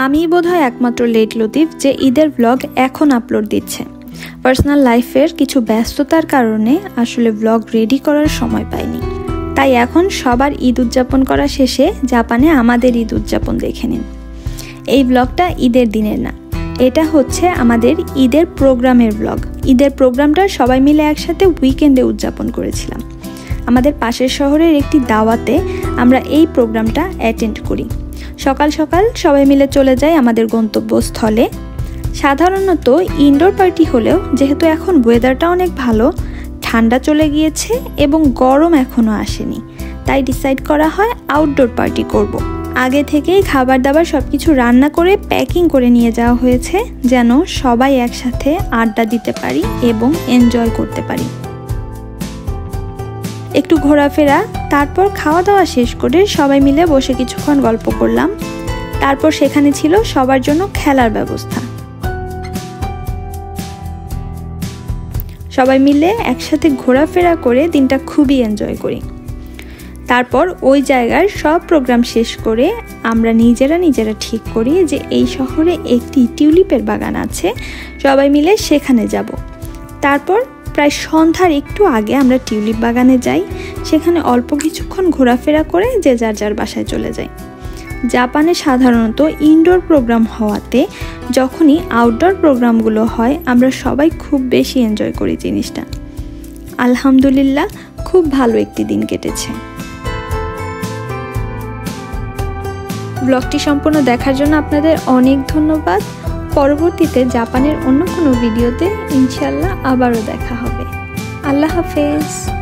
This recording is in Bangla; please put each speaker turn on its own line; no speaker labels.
আমি বোধহয় একমাত্র লেট লতিফ যে ঈদের ব্লগ এখন আপলোড দিচ্ছে। পার্সোনাল লাইফের কিছু ব্যস্ততার কারণে আসলে ব্লগ রেডি করার সময় পাইনি। তাই এখন সবার ঈদ উদযাপন করা শেষে জাপানে আমাদের ঈদ উদযাপন দেখে নিন। এই ব্লগটা ঈদের দিনের না, এটা হচ্ছে আমাদের ঈদের প্রোগ্রামের ব্লগ। ঈদের প্রোগ্রামটা সবাই মিলে একসাথে উইকেন্ডে উদযাপন করেছিলাম। আমাদের পাশের শহরের একটি দাওয়াতে আমরা এই প্রোগ্রামটা অ্যাটেন্ড করি। সকাল সকাল সবাই মিলে চলে যাই আমাদের গন্তব্যস্থলে। সাধারণত ইনডোর পার্টি হলেও যেহেতু এখন ওয়েদারটা অনেক ভালো, ঠান্ডা চলে গিয়েছে এবং গরম এখনও আসেনি, তাই ডিসাইড করা হয় আউটডোর পার্টি করব। আগে থেকেই খাবার দাবার সব কিছু রান্না করে প্যাকিং করে নিয়ে যাওয়া হয়েছে, যেন সবাই একসাথে আড্ডা দিতে পারি এবং এনজয় করতে পারি। একটু ঘোরাফেরা, তারপর খাওয়া দাওয়া শেষ করে সবাই মিলে বসে কিছুক্ষণ গল্প করলাম। তারপর সেখানে ছিল সবার জন্য খেলার ব্যবস্থা। সবাই মিলে একসাথে ঘোরাফেরা করে দিনটা খুবই এনজয় করি। তারপর ওই জায়গার সব প্রোগ্রাম শেষ করে আমরা নিজেরা ঠিক করি যে এই শহরে একটি টিউলিপের বাগান আছে, সবাই মিলে সেখানে যাব। তারপর প্রায় সন্ধ্যার একটু আগে আমরা টিউলিপ বাগানে যাই। সেখানে অল্প কিছুক্ষণ ঘোরাফেরা করে যে যার যার বাসায় চলে যাই। জাপানে সাধারণত ইনডোর প্রোগ্রাম হওয়াতে যখনই আউটডোর প্রোগ্রামগুলো হয় আমরা সবাই খুব বেশি এনজয় করি জিনিসটা। আলহামদুলিল্লাহ, খুব ভালো একটি দিন কেটেছে। ব্লগটি সম্পূর্ণ দেখার জন্য আপনাদের অনেক ধন্যবাদ। পরবর্তীতে জাপানের অন্য কোনো ভিডিওতে ইনশাআল্লাহ আবারও দেখা হবে। আল্লাহ হাফেজ।